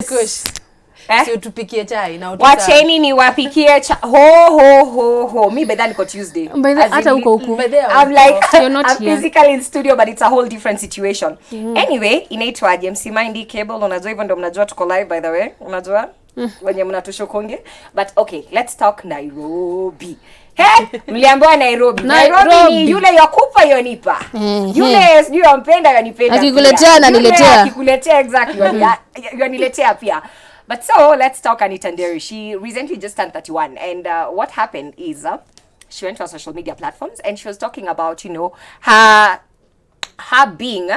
Kush. Si utupikie chai na utaka. Wacheni ni wapikie chai. Ho. Mi bedani kwa Tuesday. Hata huko. I'm like, I'm physically in studio, but it's a whole different situation. Anyway, inaitwa MC Mindy Cable. Unajua hivyo ndo mnajua tuko live, by the way. Unajua? Wenye mnatushokonge. But okay, let's talk Nairobi. Hey, mliambiwa Nairobi. Nairobi ni yule yakupa yonipa. Yule sijui yampenda yanipenda. Akikuletea na niletea. Akikuletea exactly. Yaniletea pia. But so let's talk Anita Nderi. She recently just turned 31, and what happened is she went to her social media platforms and she was talking about, you know, her being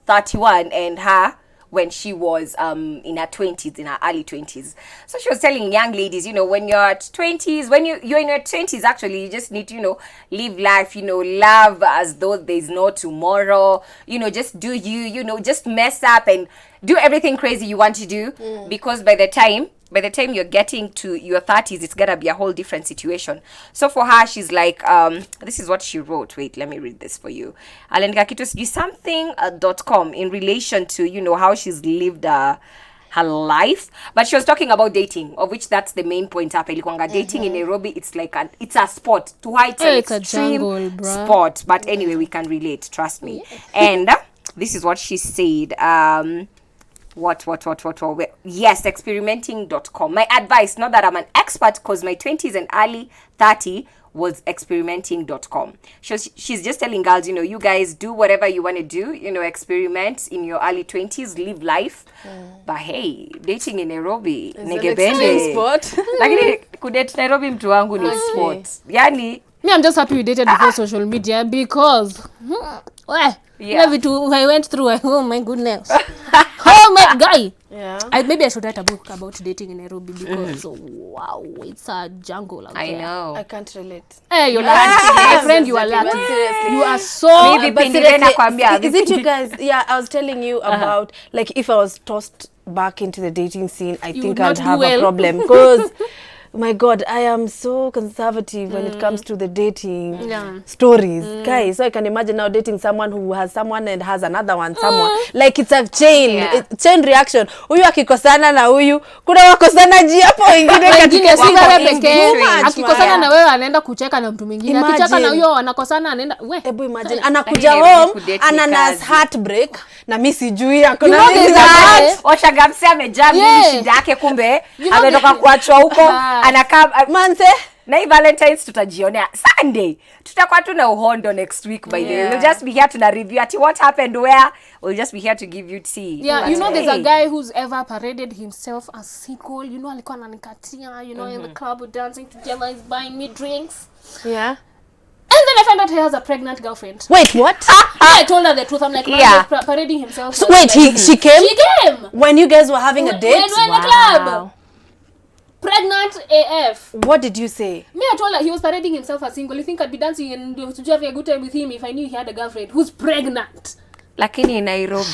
31 and her when she was in her 20s, in her early 20s. So she was telling young ladies, you know, when you're at 20s, when you're in your 20s, actually, you just need to, you know, live life, you know, love as though there's no tomorrow, you know, just do you, you know, just mess up and do everything crazy you want to do, because by the time you're getting to your 30s, it's gonna be a whole different situation. So for her, she's like, this is what she wrote. Wait, let me read this for you. Aliandika kitu sijui something.com in relation to, you know, how she's lived her life. But she was talking about dating, of which that's the main point hapa. Ilikuanga dating in Nairobi, it's like it's a sport. To her, it's an extreme sport. But anyway, we can relate, trust me. And this is what she said. What? Yes, experimenting.com. My advice, not that I'm an expert, because my 20s and early 30 was experimenting.com. She's just telling girls, you know, you guys do whatever you want to do, you know, experiment in your early 20s, live life. But hey, dating in Nairobi, negebende sport. Lakini kudate Nairobi mtu wangu ni sport. Yani, me, I'm just happy we dated before social media, because I went through, oh my goodness. Oh my guy. Yeah. Maybe I should write a book about dating in Nairobi, because wow, it's a jungle out there. I know. I can't relate. Hey, you're lucky. My friend, you are lucky. You are so... Is it you guys? Yeah, I was telling you about, like, if I was tossed back into the dating scene, I think I'd have a problem. Because... my God, I am so conservative when it comes to the dating stories. Guys, so I can imagine now dating someone who has someone and has another one, someone. Like it's a chain, chain reaction. Huyu akikosana na huyu, kuna wakosana ji hapo wengine katika sigara pekee. Akikosana na wewe anaenda kucheka na mtu mwingine. Akicheka na huyo anakosana anaenda we. Hebu imagine anakuja home, ananas heartbreak na mimi sijui akona Oshagamse amejam ni shida yake, kumbe ametoka kuachwa huko. Anakaa manze na hii Valentine's tutajionea Sunday. Tutakuwa tuna uhondo next week, by the way. We'll just be here to review at what happened where. We'll just be here to give you tea. Yeah, you know, there's a guy who's ever paraded himself as single. You know, alikuwa ananikatia, you know, in the club we're dancing together, he's buying me drinks. Yeah. And then I found out he has a pregnant girlfriend. Wait, what? I told her the truth. I'm like, man, he's parading himself. So wait, like, she came? She came! When you guys were having a date? When we were in the club. Pregnant AF. What did you say? Me, I told her he was parading himself as single. You think I'd be dancing and to have a good time with him if I knew he had a girlfriend who's pregnant? Lakini in Nairobi.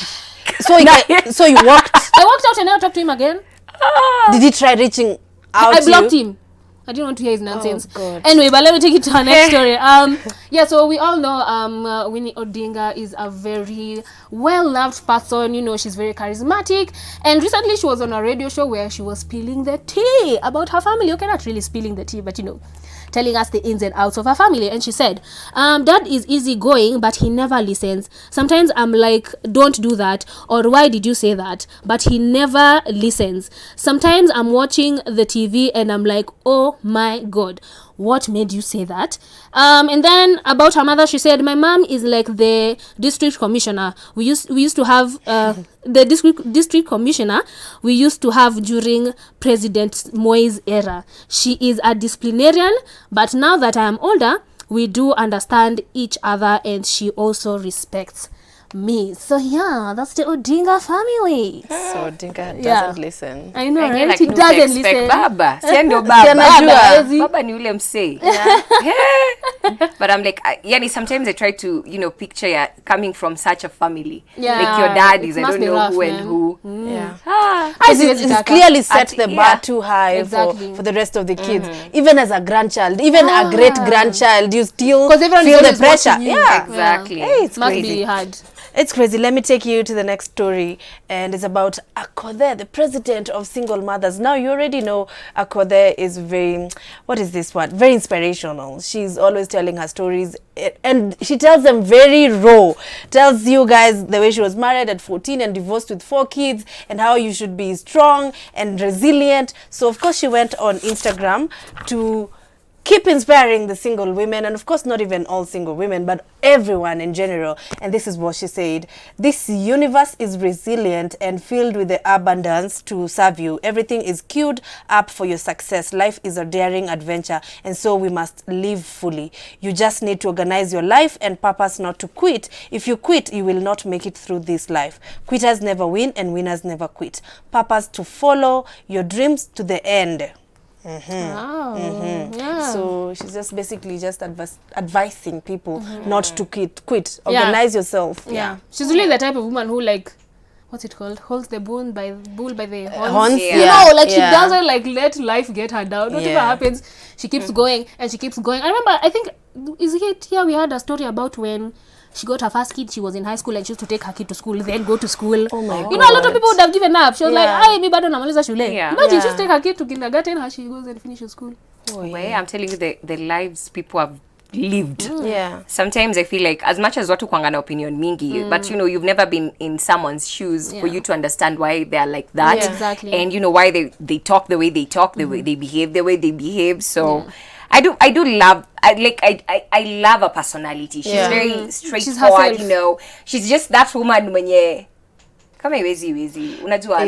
So you walked? I walked out and I talked to him again. Did he try reaching out? I blocked him. I didn't want to hear his nonsense. Oh, God. Anyway, but let me take it to our next story. Yeah, so we all know Winnie Odinga is a very well-loved person. You know, she's very charismatic. And recently she was on a radio show where she was spilling the tea about her family. Okay, not really spilling the tea, but, you know, telling us the ins and outs of her family. And she said, Dad is easygoing, but he never listens. Sometimes I'm like, don't do that, or why did you say that? But he never listens. Sometimes I'm watching the TV and I'm like, oh my God, what made you say that? And then about her mother, she said, my mom is like the district commissioner. We used to have the district commissioner we used to have during President Moi's era. She is a disciplinarian, but now that I am older, we do understand each other, and she also respects me. So yeah, that's the Odinga family. So Odinga doesn't listen. I know, right? Like, He doesn't listen. Baba. Siendo baba. Baba ni ule msee. But I'm like, yani sometimes I try to, you know, picture coming from such a family. Yeah. Like your dad is, I don't know rough, who man. and who. Yeah. It's clearly set the bar too high for the rest of the kids. Even as a grandchild, even a great grandchild, you still feel the pressure. Yeah, exactly. Hey, it's must crazy. be hard. It's crazy. Let me take you to the next story, and it's about Akode, the president of single mothers. Now, you already know Akode is very, what is this word? Very inspirational. She's always telling her stories, and she tells them very raw. Tells you guys the way she was married at 14 and divorced with 4 kids, and how you should be strong and resilient. So, of course, she went on Instagram to keep inspiring the single women, and of course not even all single women, but everyone in general. And this is what she said: this universe is resilient and filled with the abundance to serve you. Everything is queued up for your success. Life is a daring adventure, and so we must live fully. You just need to organize your life and purpose not to quit. If you quit, you will not make it through this life. Quitters never win and winners never quit. Purpose to follow your dreams to the end. Yeah. So she's just basically just advising people not to quit. Organize yourself. Yeah. She's really the type of woman who, like, what's it called? Holds the bull by the horns. Horns, You know, like she doesn't like let life get her down. Whatever happens, she keeps going and she keeps going. I remember, I think, is it here we had a story about when she got her first kid. She was in high school and she used to take her kid to school, then go to school. Oh my God. You know, a lot of people would have given up. She was like, "Ay, mi bado namaliza shule." Yeah. Imagine she used to take her kid to kindergarten, how she goes and finishes school. Way, I'm telling you, the lives people have lived. Yeah. Sometimes I feel like, as much as watu kuanga na opinion mingi, but you know, you've never been in someone's shoes for you to understand why they're like that. Yeah, exactly. And you know why they talk the way they talk, the way they behave the way they behave. So I do love, I love her personality. She's very straightforward, herself. you know. She's just that woman mwenye kama iwezi unajua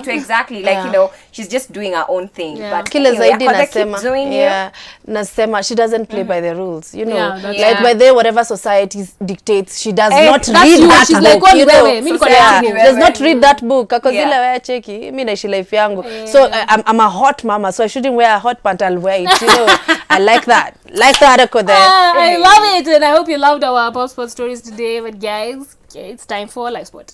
exactly, like, you know, she's just doing her own thing. But kile zaidi nasema nasema she doesn't play by the rules, you know. Yeah, Like by the whatever society dictates, she does not that's read you. that She's book, like, what you know. wewe? Mimi niko na Yeah, yangu. does not read that book because ile wewe cheki mimi naishi life yangu. So I'm a hot mama, so I shouldn't wear a hot pant, I'll wear it, you know. I like that Akode. I love it, and I hope you loved our pop sport stories today. But guys, it's time for Live Sport.